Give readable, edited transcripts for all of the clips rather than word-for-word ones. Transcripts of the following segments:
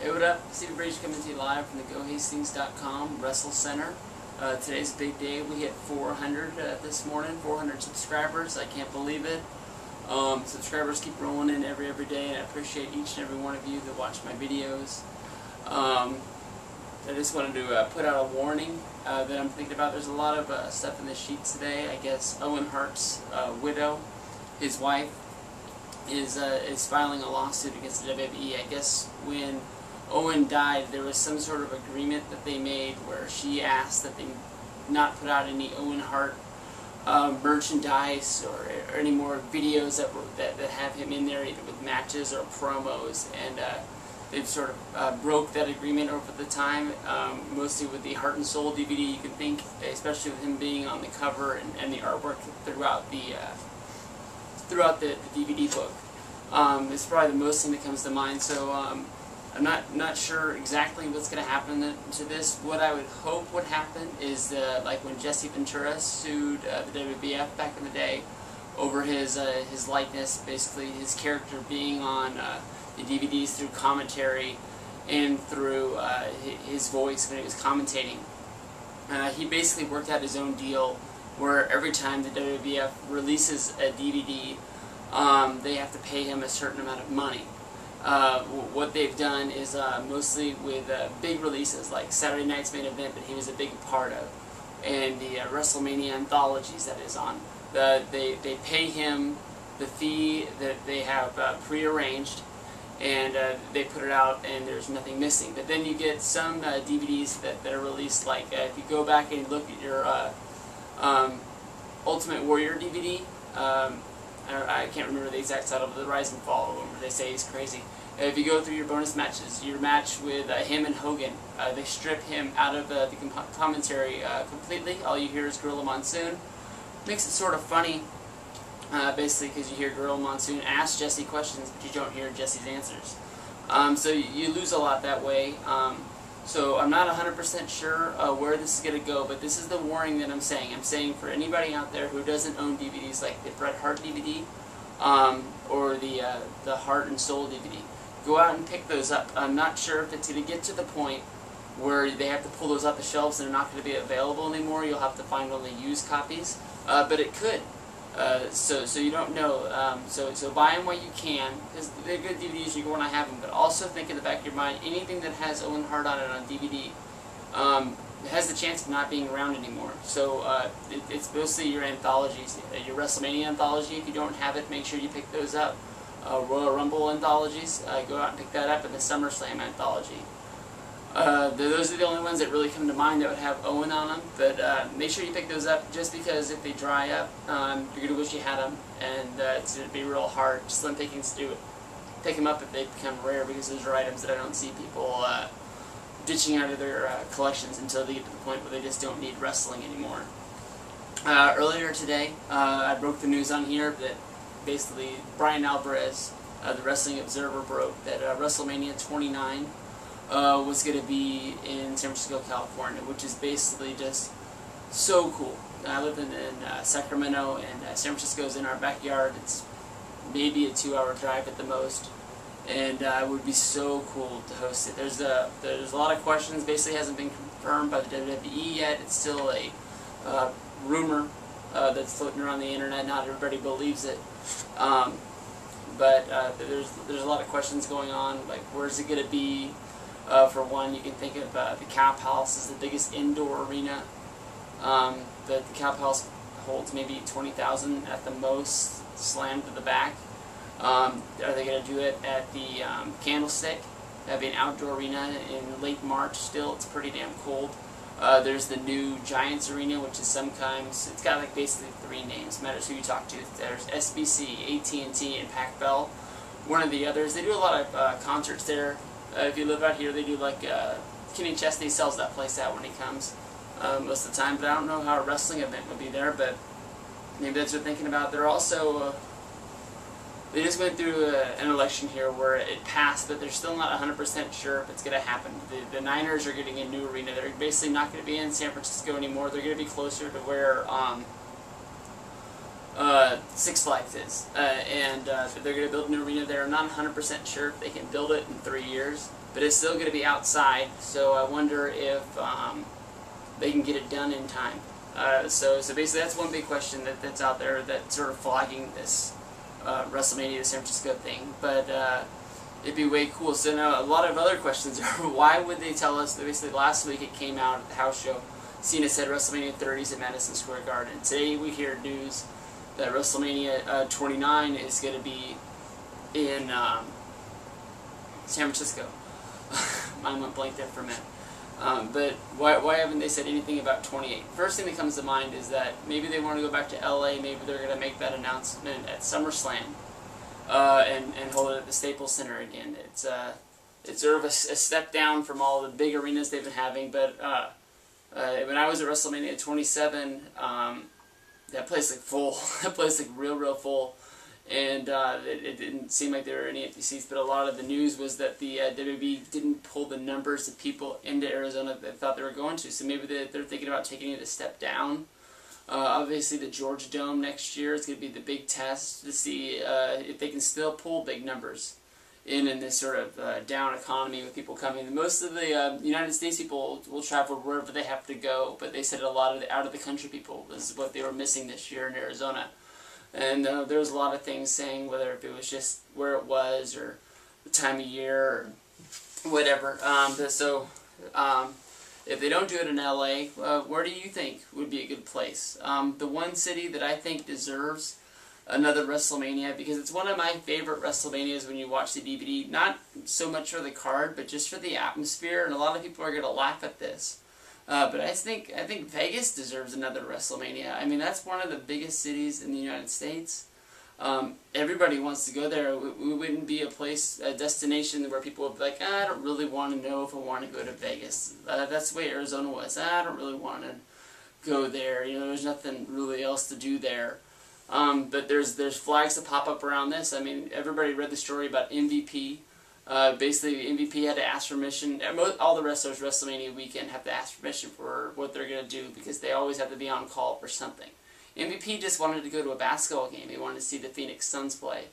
Hey, what up? Steve Brady coming to you live from the GoHastings.com Wrestle Center. Today's a big day. We hit 400 this morning, 400 subscribers. I can't believe it. Subscribers keep rolling in every day, and I appreciate each and every one of you that watch my videos. I just wanted to put out a warning that I'm thinking about. There's a lot of stuff in the sheets today. I guess Owen Hart's widow, his wife, is filing a lawsuit against the WWE. I guess when Owen died, there was some sort of agreement that they made where she asked that they not put out any Owen Hart merchandise or any more videos that have him in there, either with matches or promos, and they've sort of broke that agreement over the time, mostly with the Heart and Soul DVD. You can think, especially with him being on the cover and the artwork throughout the DVD book. It's probably the most thing that comes to mind. So I'm not sure exactly what's going to happen to this. What I would hope would happen is like when Jesse Ventura sued the WWF back in the day over his likeness, basically his character being on the DVDs through commentary and through his voice when he was commentating. He basically worked out his own deal where every time the WWF releases a DVD, they have to pay him a certain amount of money. What they've done is mostly with big releases like Saturday Night's Main Event that he was a big part of, and the Wrestlemania anthologies that is on. They pay him the fee that they have pre-arranged, and they put it out and there's nothing missing. But then you get some DVDs that are released, like if you go back and look at your Ultimate Warrior DVD, I can't remember the exact title, but the Rise and Fall, where they say he's crazy. If you go through your bonus matches, your match with him and Hogan, they strip him out of the commentary completely. All you hear is Gorilla Monsoon. Makes it sort of funny, basically, because you hear Gorilla Monsoon ask Jesse questions, but you don't hear Jesse's answers. So you lose a lot that way. So I'm not 100% sure where this is going to go, but this is the warning that I'm saying. I'm saying for anybody out there who doesn't own DVDs like the Bret Hart DVD or the Heart and Soul DVD, go out and pick those up. I'm not sure if it's going to get to the point where they have to pull those off the shelves and they're not going to be available anymore. You'll have to find only used copies, but it could. So you don't know. So buy them while you can, because they're good DVDs. You want to have them, but also think in the back of your mind, anything that has Owen Hart on it on DVD has the chance of not being around anymore. So it's mostly your anthologies, your Wrestlemania anthology. If you don't have it, make sure you pick those up. Royal Rumble anthologies, go out and pick that up, and the SummerSlam anthology. Those are the only ones that really come to mind that would have Owen on them, but make sure you pick those up, just because if they dry up, you're going to wish you had them, and it's going to be real hard. Slim pickings to do it. Pick them up if they become rare, because those are items that I don't see people ditching out of their collections until they get to the point where they just don't need wrestling anymore. Earlier today, I broke the news on here that basically Brian Alvarez, the Wrestling Observer, broke that WrestleMania 29 was going to be in San Francisco, California, which is basically just so cool. I live in Sacramento, and San Francisco's in our backyard. It's maybe a 2-hour drive at the most, and it would be so cool to host it. There's a lot of questions. Basically hasn't been confirmed by the WWE yet. It's still a rumor that's floating around the internet. Not everybody believes it. But there's a lot of questions going on, like where's it going to be? For one, you can think of the Cap House is the biggest indoor arena. The Cap House holds maybe 20,000 at the most, slammed to the back. Are they going to do it at the Candlestick? That'd be an outdoor arena in late March still. It's pretty damn cold. There's the new Giants Arena, which is sometimes, it's got like basically 3 names, matters who you talk to. There's SBC, AT&T, and Pac-Bell. One of the others. They do a lot of concerts there. If you live out here, they do like, Kenny Chesney sells that place out when he comes most of the time, but I don't know how a wrestling event would be there, but maybe that's what they're thinking about. They're also, they just went through an election here where it passed, but they're still not 100% sure if it's going to happen. The Niners are getting a new arena. They're basically not going to be in San Francisco anymore. They're going to be closer to where Six Flags is. And they're going to build a new arena there. I'm not 100% sure if they can build it in 3 years, but it's still going to be outside, so I wonder if they can get it done in time. So basically that's one big question that's out there that's sort of flogging this WrestleMania, the San Francisco thing. But it'd be way cool. So now a lot of other questions are, why would they tell us that basically last week it came out at the house show, Cena said WrestleMania 30 is at Madison Square Garden. Today we hear news that WrestleMania 29 is going to be in San Francisco. Mine went blank there for a minute. But why haven't they said anything about 28? First thing that comes to mind is that maybe they want to go back to LA, maybe they're going to make that announcement at SummerSlam and hold it at the Staples Center again. It's sort of a step down from all the big arenas they've been having, but when I was at WrestleMania 27, that place looked full. That place looked real full. And it didn't seem like there were any empty seats, but a lot of the news was that the WWE didn't pull the numbers of people into Arizona that they thought they were going to. So maybe they're thinking about taking it a step down. Obviously, the Georgia Dome next year is going to be the big test to see if they can still pull big numbers in this sort of down economy with people coming. Most of the United States people will travel wherever they have to go, but they said a lot of the out-of-the-country people is what they were missing this year in Arizona. And there was a lot of things saying whether if it was just where it was or the time of year or whatever. If they don't do it in LA, where do you think would be a good place? The one city that I think deserves another WrestleMania, because it's one of my favorite WrestleManias when you watch the DVD, not so much for the card, but just for the atmosphere, and a lot of people are going to laugh at this. But I think Vegas deserves another WrestleMania. I mean, that's one of the biggest cities in the United States. Everybody wants to go there. We wouldn't be a destination where people would be like, I don't really want to know if I want to go to Vegas. That's the way Arizona was. I don't really want to go there. You know, there's nothing really else to do there. But there's flags that pop up around this. I mean, everybody read the story about MVP. Basically, MVP had to ask permission. All the wrestlers WrestleMania weekend have to ask permission for what they're going to do because they always have to be on call for something. MVP just wanted to go to a basketball game. He wanted to see the Phoenix Suns play.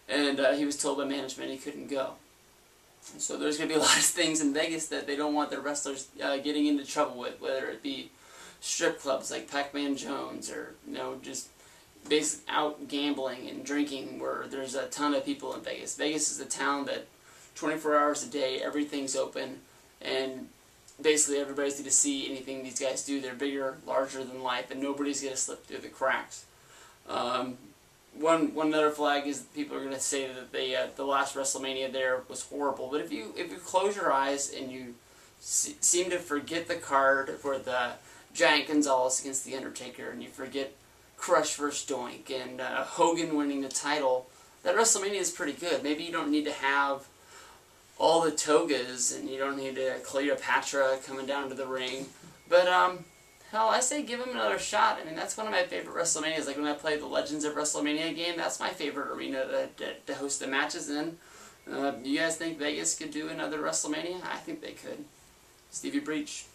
And he was told by management he couldn't go. So there's going to be a lot of things in Vegas that they don't want their wrestlers getting into trouble with, whether it be strip clubs like Pac-Man Jones or, you know, just basic out gambling and drinking where there's a ton of people in Vegas. Vegas is a town that 24 hours a day, everything's open, and basically everybody's going to see anything these guys do. They're bigger, larger than life, and nobody's going to slip through the cracks. One other flag is people are going to say that the last WrestleMania there was horrible. But if you close your eyes and you seem to forget the card for the Giant Gonzalez against The Undertaker, and you forget Crush vs. Doink and Hogan winning the title, that WrestleMania is pretty good. Maybe you don't need to have all the togas, and you don't need Cleopatra coming down to the ring. But, hell, I say give him another shot. I mean, that's one of my favorite WrestleManias. Like when I played the Legends of WrestleMania game, that's my favorite arena to host the matches in. Do you guys think Vegas could do another WrestleMania? I think they could. Stevie Breach.